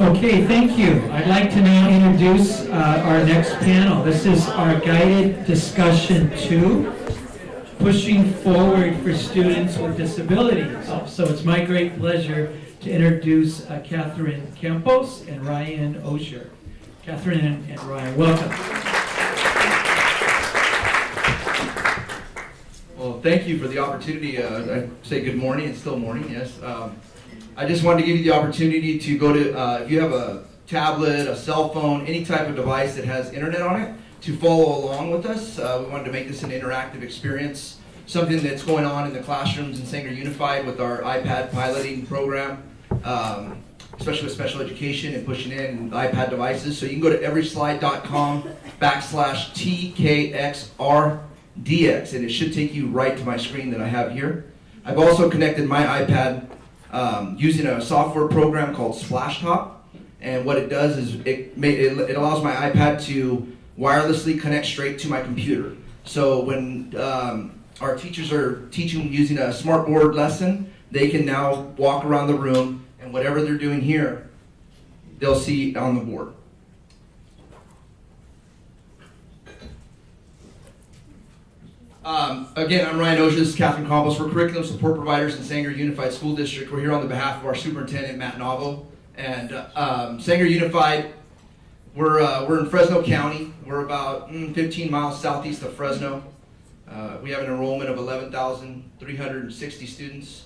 Okay, thank you. I'd like to now introduce our next panel. This is our guided discussion 2, pushing forward for students with disabilities. So it's my great pleasure to introduce Catherine Campos and Ryan Osher. Catherine and Ryan, welcome. Well, thank you for the opportunity. I say good morning. It's still morning, yes. I just wanted to give you the opportunity to go to, if you have a tablet, a cell phone, any type of device that has internet on it, to follow along with us. We wanted to make this an interactive experience, something that's going on in the classrooms in Sanger Unified with our iPad piloting program, especially with special education and pushing in iPad devices. So you can go to everyslide.com/TKXRDX, and it should take you right to my screen that I have here. I've also connected my iPad using a software program called Splashtop, and what it does is it allows my iPad to wirelessly connect straight to my computer. So when our teachers are teaching using a smartboard lesson, they can now walk around the room, and whatever they're doing here, they'll see on the board. Again, I'm Ryan Osher, this is Catherine Campos. We're curriculum support providers in Sanger Unified School District. We're here on the behalf of our superintendent, Matt Navo. And Sanger Unified, we're in Fresno County. We're about 15 miles southeast of Fresno. We have an enrollment of 11,360 students,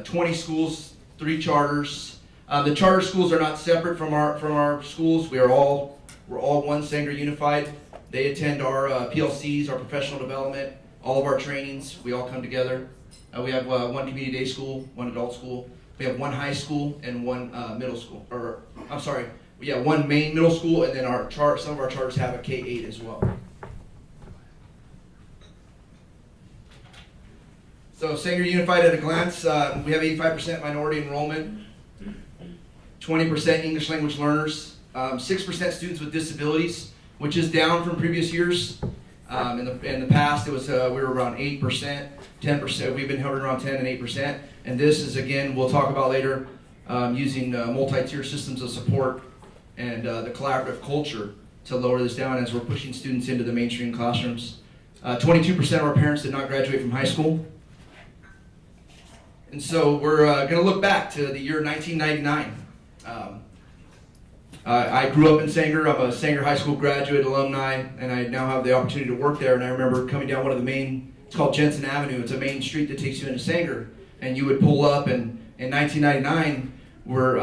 20 schools, 3 charters. The charter schools are not separate from our schools. We're all one Sanger Unified. They attend our PLCs, our professional development, all of our trainings. We all come together. We have one community day school, one adult school. We have one high school and one middle school. One main middle school, and then some of our charters have a K-8 as well. So Sanger Unified at a glance, we have 85% minority enrollment, 20% English language learners, 6% students with disabilities, which is down from previous years. In the past, it was we were around 8%, 10%. We've been hovering around 10 and 8%. And this is, again, we'll talk about later, using multi-tier systems of support and the collaborative culture to lower this down as we're pushing students into the mainstream classrooms. 22% of our parents did not graduate from high school. And so we're going to look back to the year 1999. I grew up in Sanger. I'm a Sanger High School graduate alumni, and I now have the opportunity to work there. And I remember coming down one of the main, it's called Jensen Avenue. It's a main street that takes you into Sanger. And you would pull up, and in 1999, we're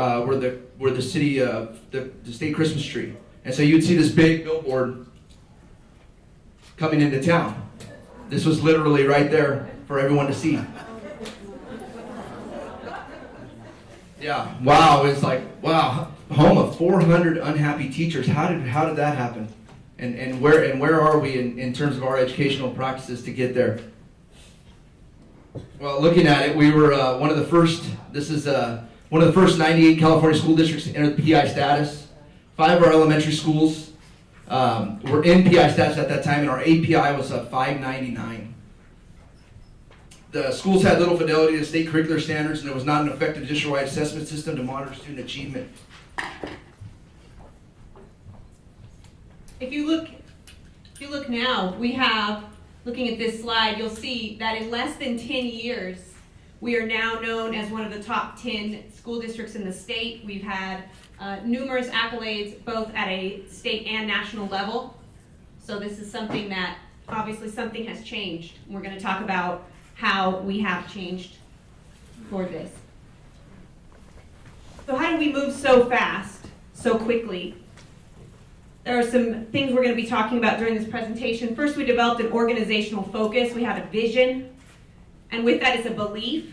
the city of the state Christmas tree. And so you would see this big billboard coming into town. This was literally right there for everyone to see. Yeah, wow, it's like, wow, home of 400 unhappy teachers. How did that happen? And where are we in terms of our educational practices to get there? Well, looking at it, we were one of the first 98 California school districts to enter the PI status. 5 of our elementary schools were in PI status at that time, and our API was 599. The schools had little fidelity to state curricular standards, and there was not an effective district-wide assessment system to monitor student achievement. If you look now, we have, looking at this slide, you'll see that in less than 10 years, we are now known as one of the top 10 school districts in the state. We've had numerous accolades, both at a state and national level. So this is something that, obviously something has changed. We're going to talk about how we have changed for this. So how did we move so fast, so quickly? There are some things we're going to be talking about during this presentation. First, we developed an organizational focus. We have a vision, and with that is a belief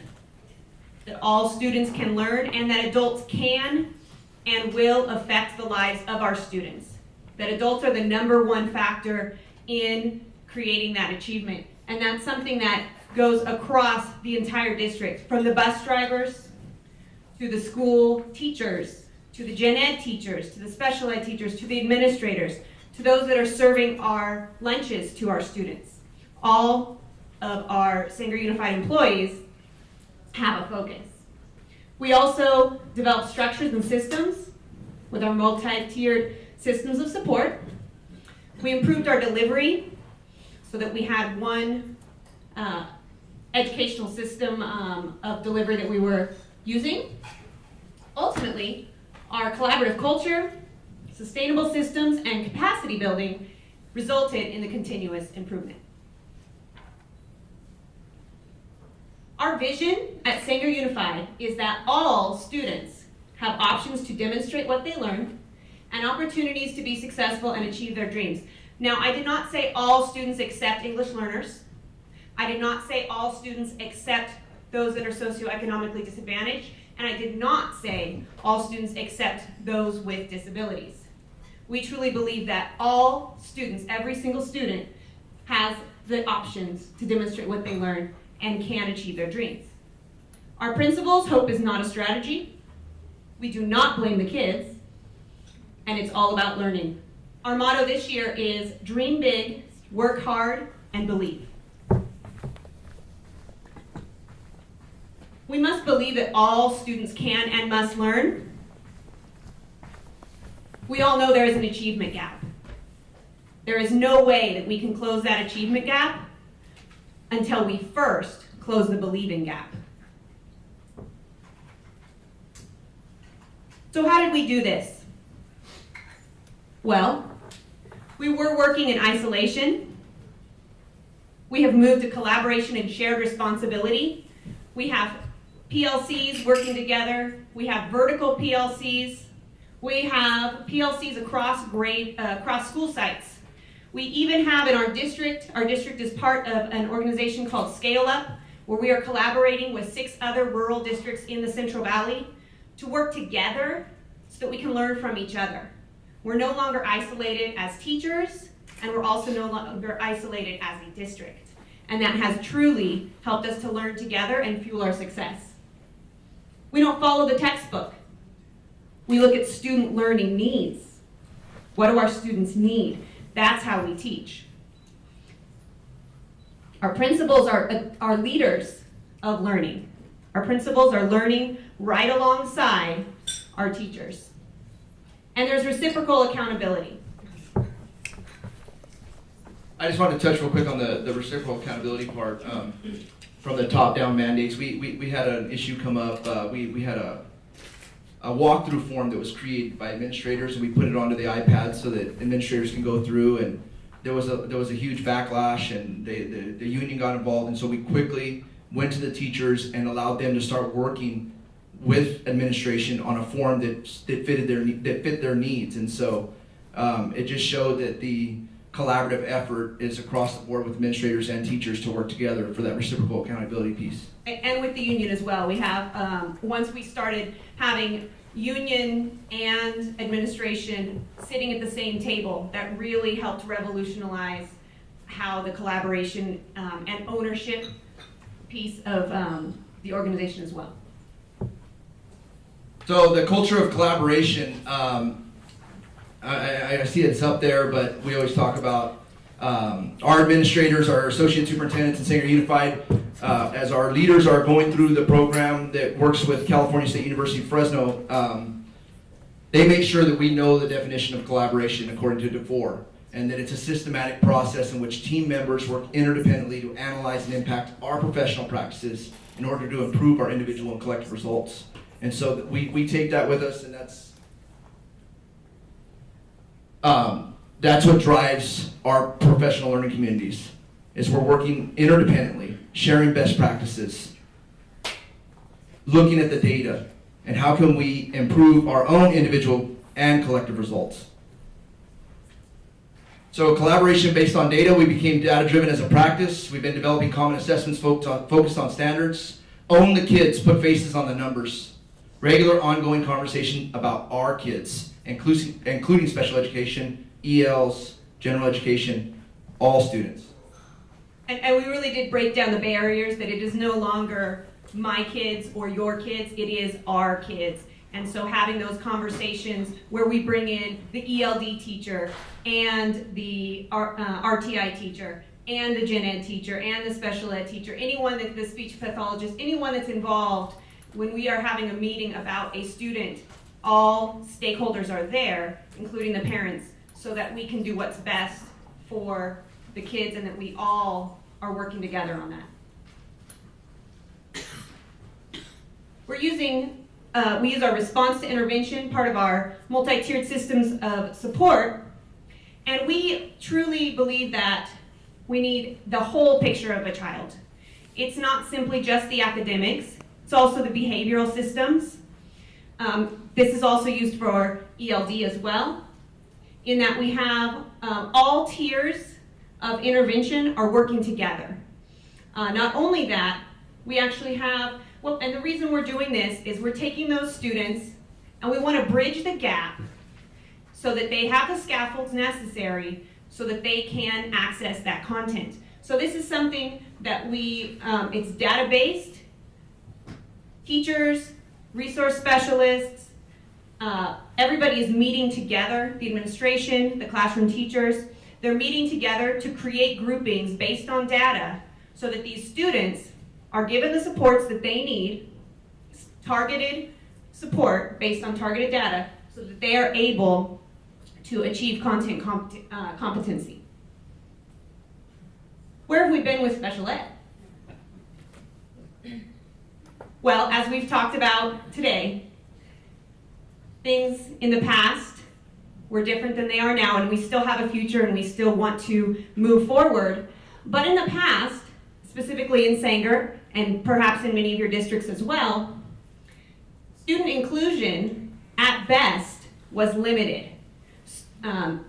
that all students can learn and that adults can and will affect the lives of our students. That adults are the #1 factor in creating that achievement. And that's something that goes across the entire district, from the bus drivers to the school teachers, to the gen ed teachers, to the special ed teachers, to the administrators, to those that are serving our lunches to our students. All of our Sanger Unified employees have a focus. We also develop structures and systems with our multi-tiered systems of support. We improved our delivery so that we had one educational system of delivery that we were using. Ultimately, our collaborative culture, sustainable systems, and capacity building resulted in the continuous improvement. Our vision at Sanger Unified is that all students have options to demonstrate what they learned and opportunities to be successful and achieve their dreams. Now, I did not say all students except English learners. I did not say all students except those that are socioeconomically disadvantaged, and I did not say all students except those with disabilities. We truly believe that all students, every single student, has the options to demonstrate what they learn and can achieve their dreams. Our principles, hope is not a strategy. We do not blame the kids, and it's all about learning. Our motto this year is dream big, work hard, and believe. We must believe that all students can and must learn. We all know there is an achievement gap. There is no way that we can close that achievement gap until we first close the believing gap. So how did we do this? Well, we were working in isolation. We have moved to collaboration and shared responsibility. We have PLCs working together. We have vertical PLCs. We have PLCs across school sites. We even have in our district is part of an organization called Scale Up, where we are collaborating with 6 other rural districts in the Central Valley to work together so that we can learn from each other. We're no longer isolated as teachers, and we're also no longer isolated as a district. And that has truly helped us to learn together and fuel our success. We don't follow the textbook. We look at student learning needs. What do our students need? That's how we teach. Our principals are leaders of learning. Our principals are learning right alongside our teachers. And there's reciprocal accountability. I just wanted to touch real quick on the reciprocal accountability part. From the top-down mandates, we had an issue come up. We had a walkthrough form that was created by administrators, and we put it onto the iPad so that administrators can go through. And there was a huge backlash, and the union got involved, and so we quickly went to the teachers and allowed them to start working with administration on a form that fit their needs. And so it just showed that the collaborative effort is across the board with administrators and teachers to work together for that reciprocal accountability piece. And with the union as well. We have, once we started having union and administration sitting at the same table, that really helped revolutionize how the collaboration and ownership piece of the organization as well. So the culture of collaboration, I see it's up there, but we always talk about our administrators, our associate superintendents in Sanger Unified, as our leaders are going through the program that works with California State University Fresno. They make sure that we know the definition of collaboration according to DeFore, and that it's a systematic process in which team members work interdependently to analyze and impact our professional practices in order to improve our individual and collective results. And so we take that with us, and that's what drives our professional learning communities, is we're working interdependently, sharing best practices, looking at the data, and how can we improve our own individual and collective results. So collaboration based on data, we became data-driven as a practice. We've been developing common assessments focused on standards. Own the kids, put faces on the numbers. Regular ongoing conversation about our kids, including special education, ELs, general education, all students. And we really did break down the barriers, that it is no longer my kids or your kids, it is our kids. And so having those conversations where we bring in the ELD teacher and the RTI teacher and the gen ed teacher and the special ed teacher, anyone that the speech pathologist, anyone that's involved when we are having a meeting about a student all stakeholders are there, including the parents, so that we can do what's best for the kids and that we all are working together on that. We use our response to intervention, part of our multi-tiered systems of support, and we truly believe that we need the whole picture of a child. It's not simply just the academics, it's also the behavioral systems. This is also used for ELD as well, in that we have all tiers of intervention are working together. Not only that, we actually have, and the reason we're doing this is we're taking those students and we want to bridge the gap so that they have the scaffolds necessary so that they can access that content. So this is something that it's data-based. Teachers, resource specialists, everybody is meeting together, the administration, the classroom teachers. They're meeting together to create groupings based on data so that these students are given the supports that they need, targeted support based on targeted data, so that they are able to achieve content competency. Where have we been with special ed? Well, as we've talked about today, things in the past were different than they are now, and we still have a future and we still want to move forward. But in the past, specifically in Sanger, and perhaps in many of your districts as well, student inclusion, at best, was limited.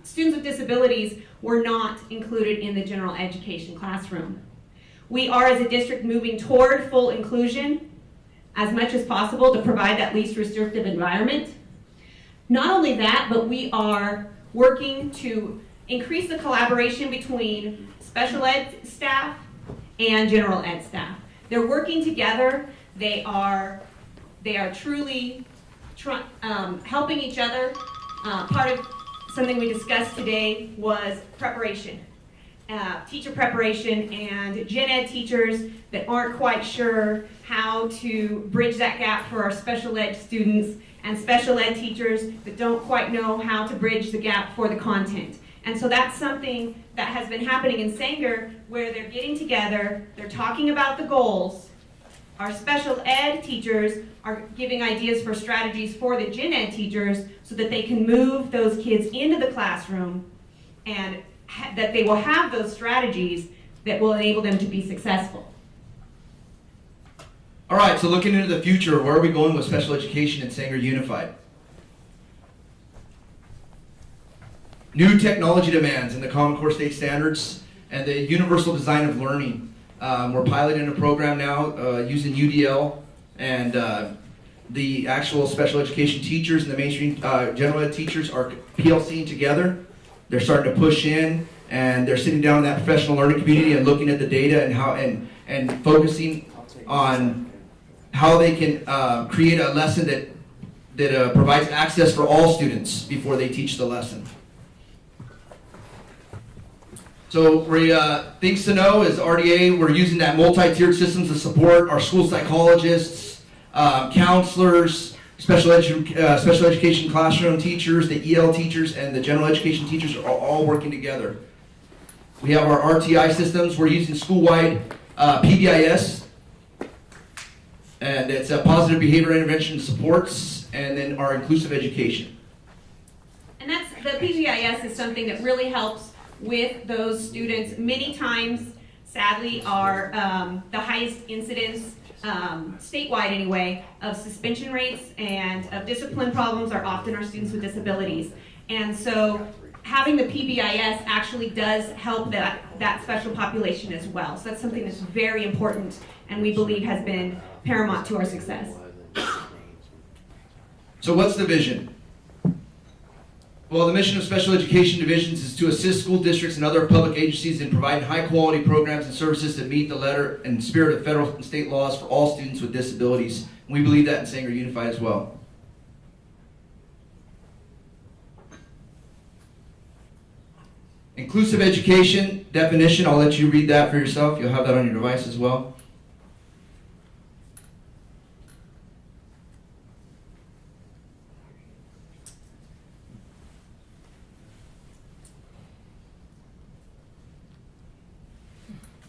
Students with disabilities were not included in the general education classroom. We are, as a district, moving toward full inclusion as much as possible to provide that least restrictive environment. Not only that, but we are working to increase the collaboration between special ed staff and general ed staff. They're working together. They are truly helping each other. Part of something we discussed today was preparation. Teacher preparation and gen ed teachers that aren't quite sure how to bridge that gap for our special ed students, and special ed teachers that don't quite know how to bridge the gap for the content. And so that's something that has been happening in Sanger, where they're getting together, they're talking about the goals. Our special ed teachers are giving ideas for strategies for the gen ed teachers so that they can move those kids into the classroom and that they will have those strategies that will enable them to be successful. All right, so looking into the future, where are we going with special education in Sanger Unified? New technology demands in the Common Core State Standards and the Universal Design of Learning. We're piloting a program now using UDL, and the actual special education teachers and the mainstream general ed teachers are PLCing together. They're starting to push in, and they're sitting down in that professional learning community and looking at the data and how and focusing on how they can create a lesson that provides access for all students before they teach the lesson. So things to know is RDA, we're using that multi-tiered systems to support our school psychologists, counselors, special education classroom teachers, the EL teachers, and the general education teachers are all working together. We have our RTI systems. We're using school-wide PBIS, and it's a positive behavior intervention supports, and then our inclusive education. And the PBIS is something that really helps with those students. Many times, sadly, are the highest incidence, statewide anyway, of suspension rates and of discipline problems are often our students with disabilities. And so having the PBIS actually does help that special population as well. So that's something that's very important and we believe has been paramount to our success. So what's the vision? Well, the mission of special education divisions is to assist school districts and other public agencies in providing high-quality programs and services that meet the letter and spirit of federal and state laws for all students with disabilities. And we believe that in Sanger Unified as well. Inclusive education definition, I'll let you read that for yourself. You'll have that on your device as well.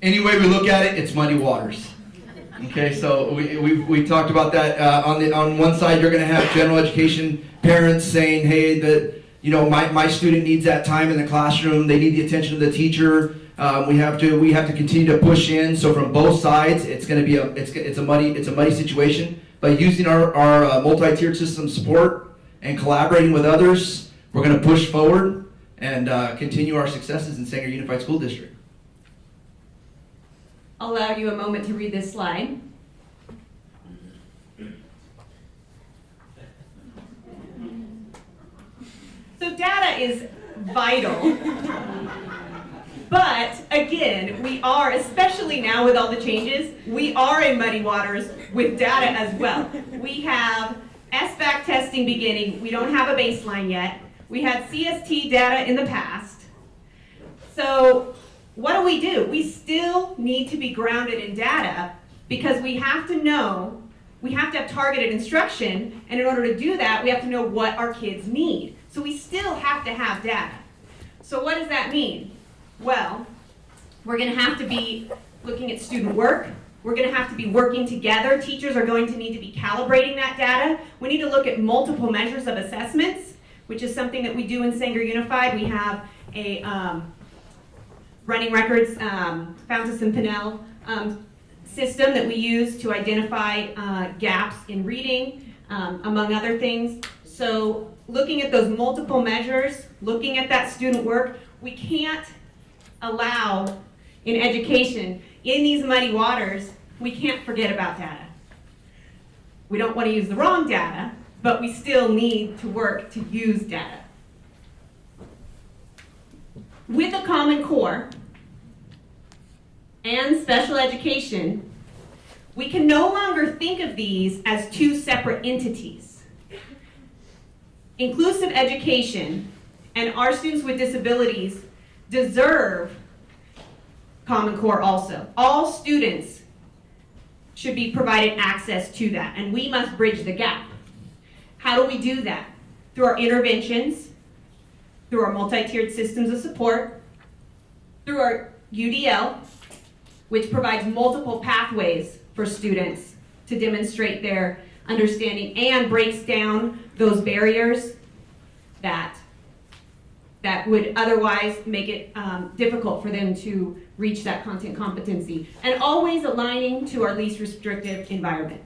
any way we look at it, it's muddy waters. Okay, so we talked about that. On one side, you're going to have general education parents saying, hey, my student needs that time in the classroom. They need the attention of the teacher. We have to continue to push in. So from both sides, it's going to be it's a muddy situation. By using our multi-tiered system support and collaborating with others, we're going to push forward and continue our successes in Sanger Unified School District. I'll allow you a moment to read this slide. So data is vital. But again, we are, especially now with all the changes, we are in muddy waters with data as well. We have SBAC testing beginning. We don't have a baseline yet. We had CST data in the past. So what do? We still need to be grounded in data because we have to know, we have to have targeted instruction, and in order to do that, we have to know what our kids need. So we still have to have data. So what does that mean? Well, we're going to have to be looking at student work. We're going to have to be working together. Teachers are going to need to be calibrating that data. We need to look at multiple measures of assessments, which is something that we do in Sanger Unified. We have a running records, Fountas and Pinnell system that we use to identify gaps in reading, among other things. So looking at those multiple measures, looking at that student work, we can't allow in education, in these muddy waters, we can't forget about data. We don't want to use the wrong data, but we still need to work to use data. With a Common Core and special education, we can no longer think of these as two separate entities. Inclusive education and our students with disabilities deserve Common Core also. All students should be provided access to that, and we must bridge the gap. How do we do that? Through our interventions, through our multi-tiered systems of support, through our UDL, which provides multiple pathways for students to demonstrate their understanding and breaks down those barriers that would otherwise make it difficult for them to reach that content competency, and always aligning to our least restrictive environment.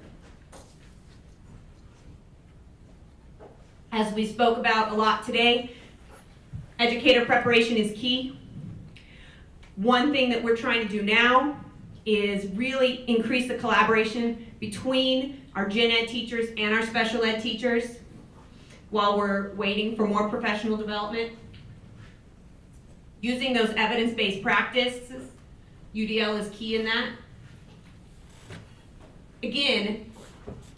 As we spoke about a lot today, educator preparation is key. One thing that we're trying to do now is really increase the collaboration between our gen ed teachers and our special ed teachers while we're waiting for more professional development. Using those evidence-based practices, UDL is key in that. Again,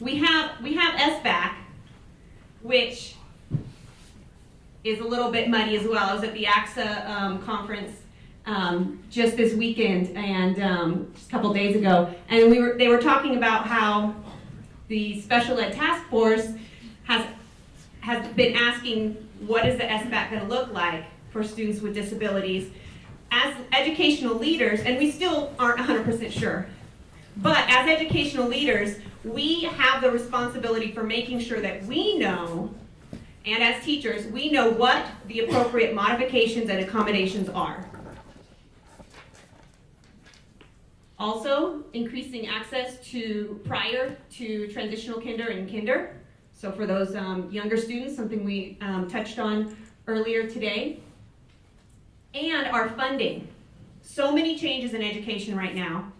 we have SBAC, which is a little bit muddy as well. I was at the AXA conference just this weekend and just a couple days ago, and they were talking about how the special ed task force has been asking, what is the SBAC going to look like for students with disabilities? As educational leaders, and we still aren't 100% sure, but as educational leaders, we have the responsibility for making sure that we know, and as teachers, we know what the appropriate modifications and accommodations are. Also, increasing access prior to transitional kinder and kinder. So for those younger students, something we touched on earlier today. And our funding. So many changes in education right now,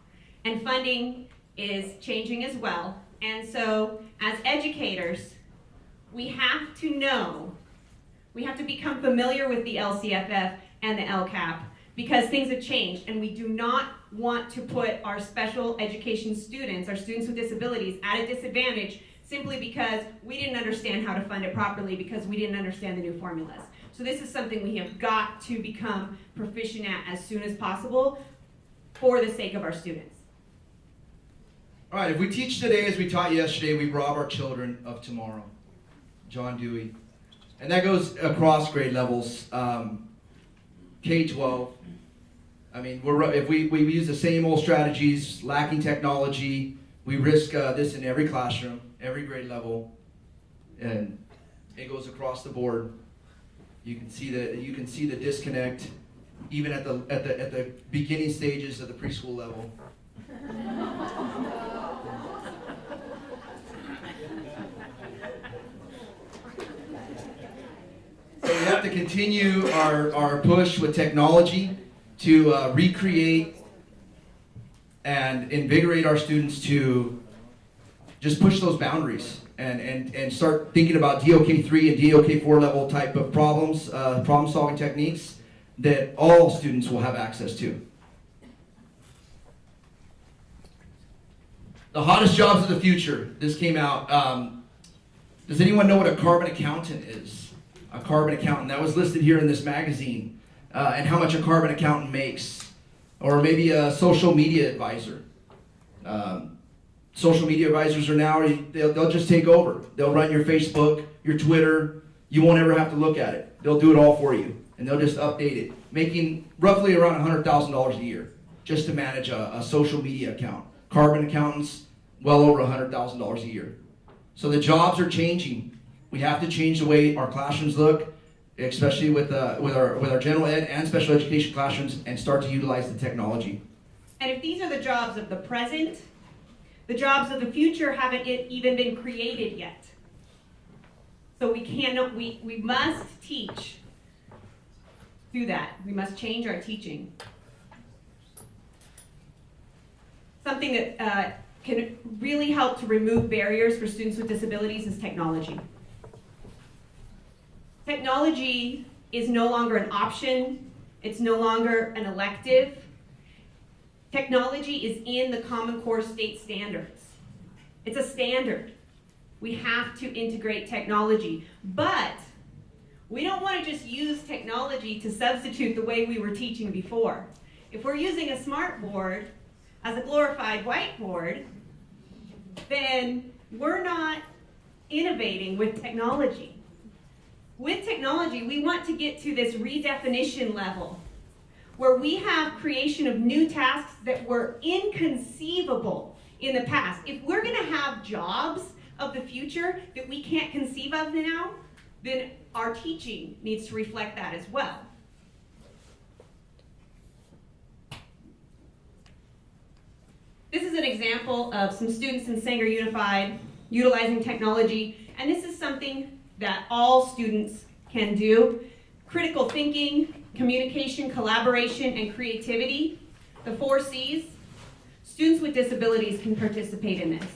and funding is changing as well. And so as educators, we have to know, we have to become familiar with the LCFF and the LCAP, because things have changed, and we do not want to put our special education students, our students with disabilities, at a disadvantage simply because we didn't understand how to fund it properly, because we didn't understand the new formulas. So this is something we have got to become proficient at as soon as possible for the sake of our students. All right, if we teach today as we taught yesterday, we rob our children of tomorrow. John Dewey. And that goes across grade levels, K-12, I mean, if we use the same old strategies, lacking technology, we risk this in every classroom, every grade level, and it goes across the board. You can see the disconnect, even at the beginning stages of the preschool level. So we have to continue our push with technology to recreate and invigorate our students to just push those boundaries and start thinking about DOK3 and DOK4 level type of problems, problem solving techniques that all students will have access to. The hottest jobs of the future. This came out. Does anyone know what a carbon accountant is? A carbon accountant. That was listed here in this magazine. And how much a carbon accountant makes. Or maybe a social media advisor. Social media advisors are now, they'll just take over. They'll run your Facebook, your Twitter. You won't ever have to look at it. They'll do it all for you. And they'll just update it. Making roughly around $100,000 a year just to manage a social media account. Carbon accountants, well over $100,000 a year. So the jobs are changing. We have to change the way our classrooms look, especially with our general ed and special education classrooms, and start to utilize the technology. And if these are the jobs of the present, the jobs of the future haven't even been created yet. So we must teach through that. We must change our teaching. Something that can really help to remove barriers for students with disabilities is technology. Technology is no longer an option. It's no longer an elective. Technology is in the Common Core state standards. It's a standard. We have to integrate technology. But we don't want to just use technology to substitute the way we were teaching before. If we're using a smart board as a glorified whiteboard, then we're not innovating with technology. With technology, we want to get to this redefinition level where we have creation of new tasks that were inconceivable in the past. If we're going to have jobs of the future that we can't conceive of now, then our teaching needs to reflect that as well. This is an example of some students in Sanger Unified utilizing technology, and this is something that all students can do. Critical thinking, communication, collaboration, and creativity, the 4 C's. Students with disabilities can participate in this.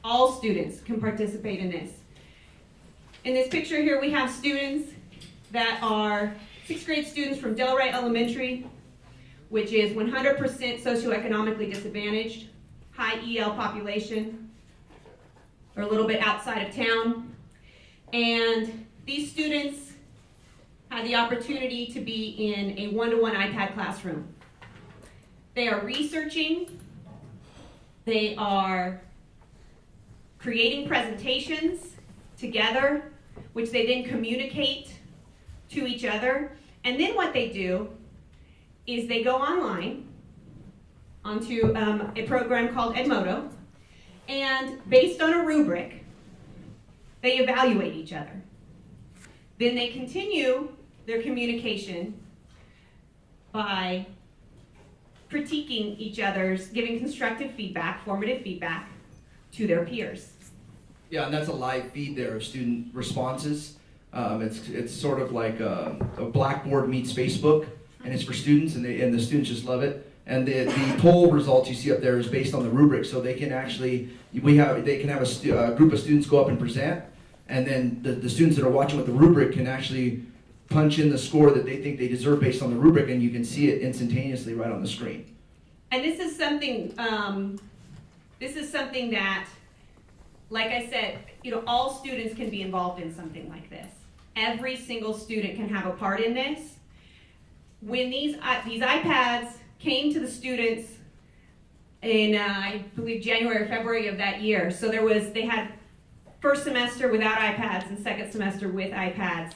All students can participate in this. In this picture here, we have students that are 6th grade students from Delray Elementary, which is 100% socioeconomically disadvantaged, high EL population, or a little bit outside of town. And these students had the opportunity to be in a one-to-one iPad classroom. They are researching, they are creating presentations together, which they then communicate to each other. And then what they do is they go online onto a program called Edmodo, and based on a rubric, they evaluate each other. Then they continue their communication by critiquing each other's, giving constructive feedback, formative feedback to their peers. Yeah, and that's a live feed there of student responses. It's sort of like a Blackboard meets Facebook, and it's for students, and the students just love it. And the poll results you see up there is based on the rubric, so they can actually they can have a group of students go up and present, and then the students that are watching with the rubric can actually punch in the score that they think they deserve based on the rubric, and you can see it instantaneously right on the screen. And this is something that, like I said, all students can be involved in something like this. Every single student can have a part in this. When these iPads came to the students in, I believe, January or February of that year, so they had first semester without iPads and second semester with iPads.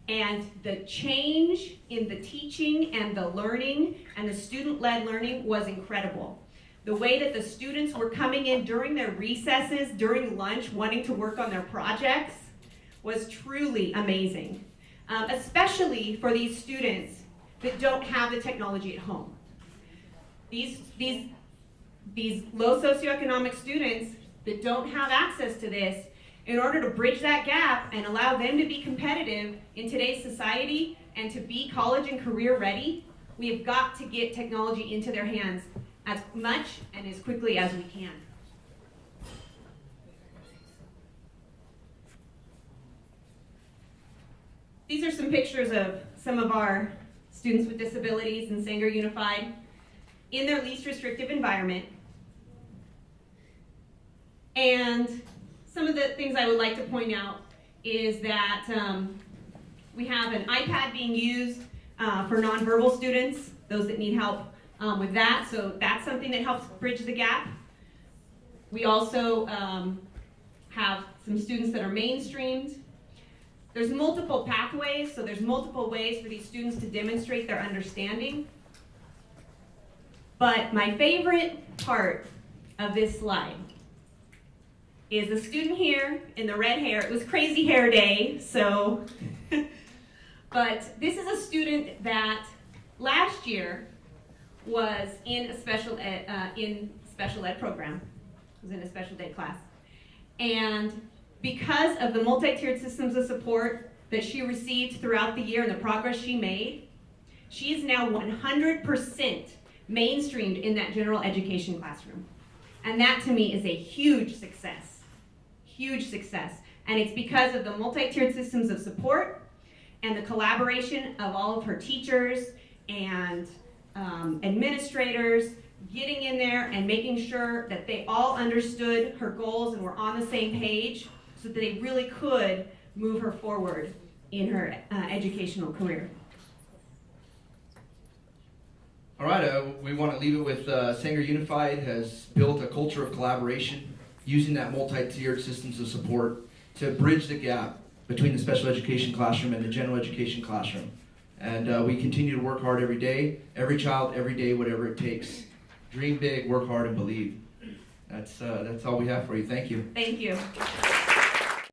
And the change in the teaching and the learning and the student-led learning was incredible. The way that the students were coming in during their recesses, during lunch, wanting to work on their projects was truly amazing. Especially for these students that don't have the technology at home. These low socioeconomic students that don't have access to this, in order to bridge that gap and allow them to be competitive in today's society and to be college and career ready, we have got to get technology into their hands as much and as quickly as we can. These are some pictures of some of our students with disabilities in Sanger Unified in their least restrictive environment. And some of the things I would like to point out is that we have an iPad being used for nonverbal students, those that need help with that, so that's something that helps bridge the gap. We also have some students that are mainstreamed. There's multiple pathways, so there's multiple ways for these students to demonstrate their understanding. But my favorite part of this slide is the student here in the red hair. It was crazy hair day, so, but this is a student that last year was in a special ed program, was in a special ed class. And because of the multi-tiered systems of support that she received throughout the year and the progress she made, she is now 100% mainstreamed in that general education classroom. And that to me is a huge success, huge success. And it's because of the multi-tiered systems of support and the collaboration of all of her teachers and administrators getting in there and making sure that they all understood her goals and were on the same page so that they really could move her forward in her educational career. All right, we want to leave it with Sanger Unified has built a culture of collaboration using that multi-tiered systems of support to bridge the gap between the special education classroom and the general education classroom. And we continue to work hard every day, every child, every day, whatever it takes. Dream big, work hard, and believe. That's all we have for you. Thank you. Thank you.